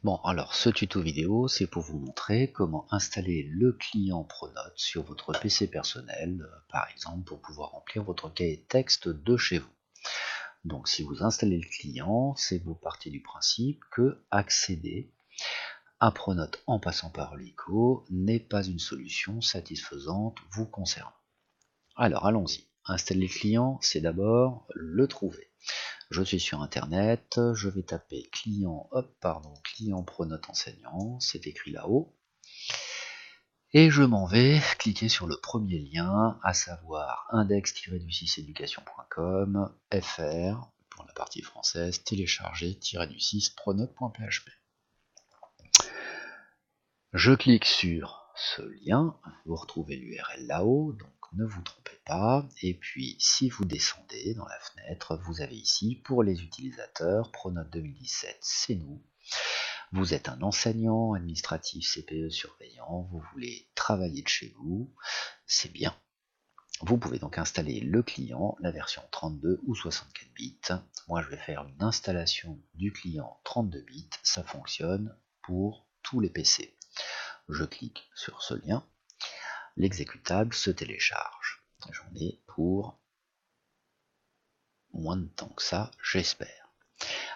Bon, alors ce tuto vidéo, c'est pour vous montrer comment installer le client Pronote sur votre PC personnel, par exemple pour pouvoir remplir votre cahier de texte de chez vous. Donc si vous installez le client, c'est que vous partez du principe que accéder à Pronote en passant par l'ICO n'est pas une solution satisfaisante vous concernant. Alors allons-y. Installer le client, c'est d'abord le trouver. Je suis sur internet, je vais taper client Pronote enseignant, c'est écrit là-haut. Et je m'en vais cliquer sur le premier lien, à savoir index-du6education.com fr pour la partie française, télécharger-du6 pronote.php. Je clique sur ce lien, vous retrouvez l'URL là-haut, donc ne vous trompez pas. Et puis si vous descendez dans la fenêtre, vous avez ici pour les utilisateurs, Pronote 2017, c'est nous. Vous êtes un enseignant, administratif, CPE, surveillant, vous voulez travailler de chez vous, c'est bien. Vous pouvez donc installer le client, la version 32 ou 64 bits. Moi je vais faire une installation du client 32 bits, ça fonctionne pour tous les PC. Je clique sur ce lien, l'exécutable se télécharge. J'en ai pour moins de temps que ça, j'espère.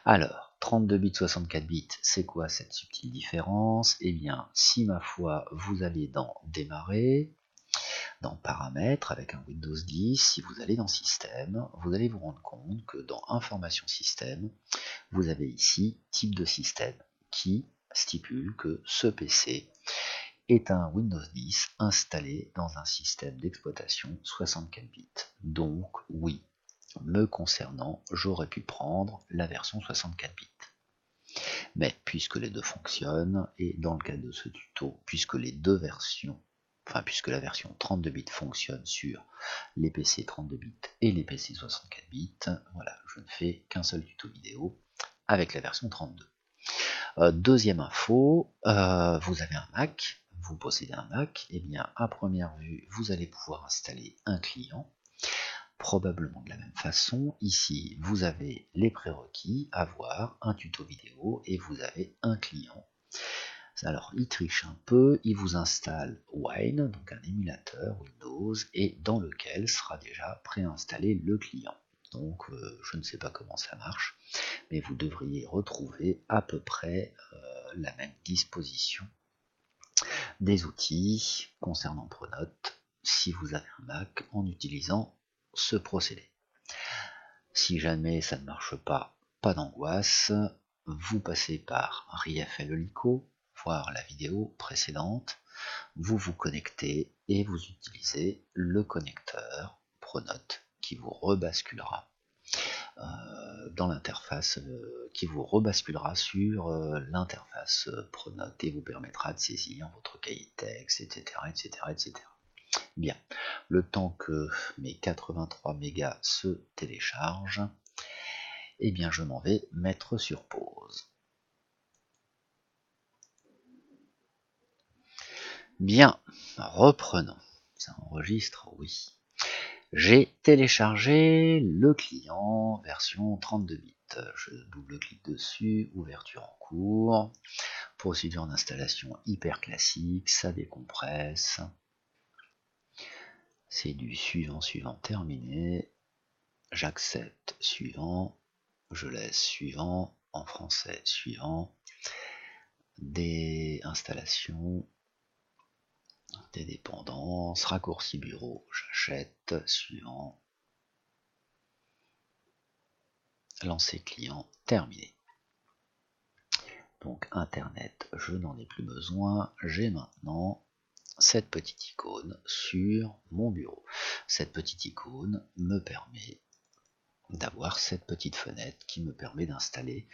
Alors, 32 bits, 64 bits, c'est quoi cette subtile différence? Eh bien, si ma foi, vous allez dans Démarrer, dans Paramètres avec un Windows 10, si vous allez dans Système, vous allez vous rendre compte que dans Information Système, vous avez ici Type de système qui stipule que ce PC est un Windows 10 installé dans un système d'exploitation 64 bits. Donc oui, me concernant, j'aurais pu prendre la version 64 bits. Mais puisque les deux fonctionnent, et dans le cadre de ce tuto, puisque la version 32 bits fonctionne sur les PC 32 bits et les PC 64 bits, voilà, je ne fais qu'un seul tuto vidéo avec la version 32. Deuxième info, vous avez un Mac, vous possédez un Mac, et bien à première vue, vous allez pouvoir installer un client, probablement de la même façon. Ici, vous avez les prérequis, avoir un tuto vidéo, et vous avez un client. Alors, il triche un peu, il vous installe Wine, donc un émulateur Windows, et dans lequel sera déjà préinstallé le client. Donc, je ne sais pas comment ça marche, mais vous devriez retrouver à peu près la même disposition des outils concernant Pronote si vous avez un Mac en utilisant ce procédé. Si jamais ça ne marche pas, pas d'angoisse, vous passez par RIFL LICO, voir la vidéo précédente, vous vous connectez et vous utilisez le connecteur Pronote qui vous rebasculera dans l'interface, qui vous rebasculera sur l'interface Pronote et vous permettra de saisir votre cahier de texte, etc., etc., etc. Bien, le temps que mes 83 mégas se téléchargent, eh bien je m'en vais mettre sur pause. Bien, reprenons. Ça enregistre, oui. J'ai téléchargé le client version 32 bits. Je double-clique dessus, ouverture en cours, procédure d'installation hyper classique, ça décompresse. C'est du suivant, suivant, terminé. J'accepte, suivant. Je laisse suivant, en français, suivant. Des installations, des dépendances, raccourci bureau, j'achète, suivant. Lancer client, terminé. Donc internet, je n'en ai plus besoin, j'ai maintenant cette petite icône sur mon bureau. Cette petite icône me permet d'avoir cette petite fenêtre qui me permet d'installer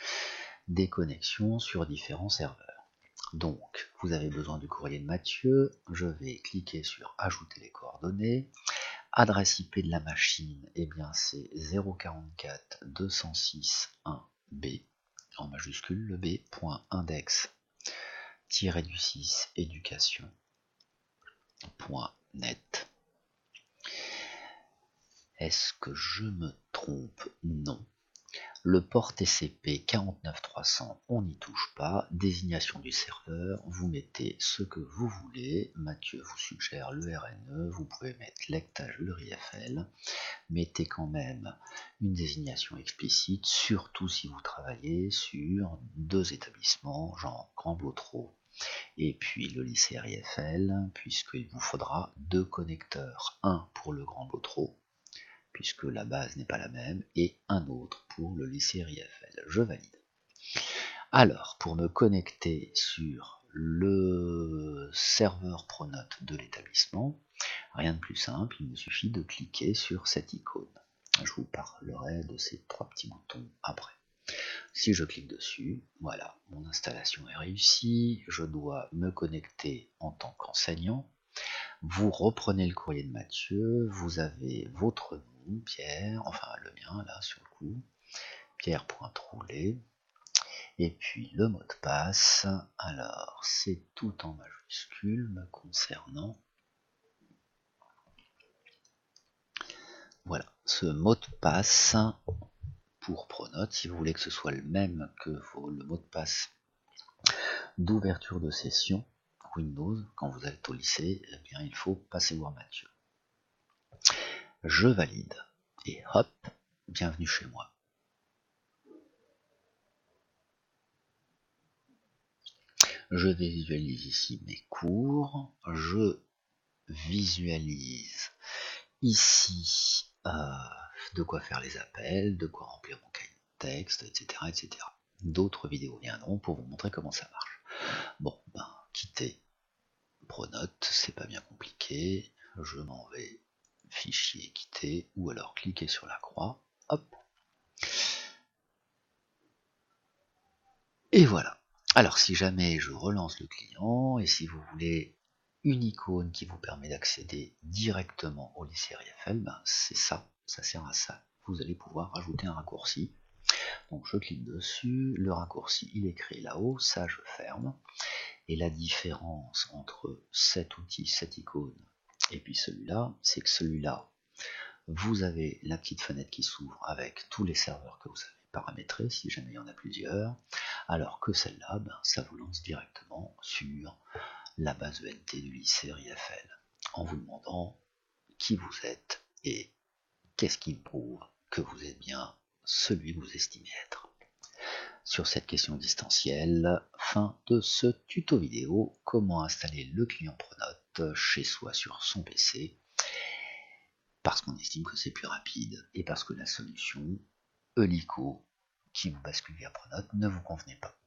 des connexions sur différents serveurs. Donc vous avez besoin du courrier de Mathieu, je vais cliquer sur ajouter les coordonnées. Adresse IP de la machine, eh bien c'est 044 206 1B en majuscule, le B.index-du6 education.net. Est-ce que je me trompe? Non. Le port TCP 49300, on n'y touche pas. Désignation du serveur, vous mettez ce que vous voulez. Mathieu vous suggère le RNE, vous pouvez mettre lectage l'URIFL. Mettez quand même une désignation explicite, surtout si vous travaillez sur 2 établissements, genre Grand Botreau et puis le lycée RIFL, puisqu'il vous faudra 2 connecteurs, un pour le Grand Botreau, puisque la base n'est pas la même, et un autre pour le lycée RIFL. Je valide. Alors, pour me connecter sur le serveur Pronote de l'établissement, rien de plus simple, il me suffit de cliquer sur cette icône. Je vous parlerai de ces 3 petits boutons après. Si je clique dessus, voilà, mon installation est réussie, je dois me connecter en tant qu'enseignant. Vous reprenez le courrier de Mathieu, vous avez votre nom, Pierre, enfin le mien là sur le coup, Pierre.Troulet, et puis le mot de passe, alors c'est tout en majuscule me concernant. Voilà, ce mot de passe pour Pronote, si vous voulez que ce soit le même que le mot de passe d'ouverture de session Windows, quand vous êtes au lycée, eh bien il faut passer voir Mathieu. Je valide, et hop, bienvenue chez moi. Je visualise ici mes cours, je visualise ici de quoi faire les appels, de quoi remplir mon cahier de texte, etc. etc. D'autres vidéos viendront pour vous montrer comment ça marche. Bon, ben, quittez Pronote, c'est pas bien compliqué, je m'en vais, fichier quitter, ou alors cliquez sur la croix, hop. Et voilà. Alors si jamais je relance le client, et si vous voulez une icône qui vous permet d'accéder directement au lycée RIFL, ben c'est ça sert à ça. Vous allez pouvoir rajouter un raccourci. Donc je clique dessus, le raccourci il est créé là-haut, ça je ferme. Et la différence entre cet outil, cette icône, et puis celui-là, c'est que celui-là, vous avez la petite fenêtre qui s'ouvre avec tous les serveurs que vous avez paramétrés, si jamais il y en a plusieurs, alors que celle-là, ben, ça vous lance directement sur la base ENT du lycée RIFL, en vous demandant qui vous êtes et qu'est-ce qui prouve que vous êtes bien celui que vous estimez être. Sur cette question distancielle, fin de ce tuto vidéo, comment installer le client Pronote chez soi sur son PC, parce qu'on estime que c'est plus rapide et parce que la solution Helico qui vous bascule vers Pronote ne vous convenait pas.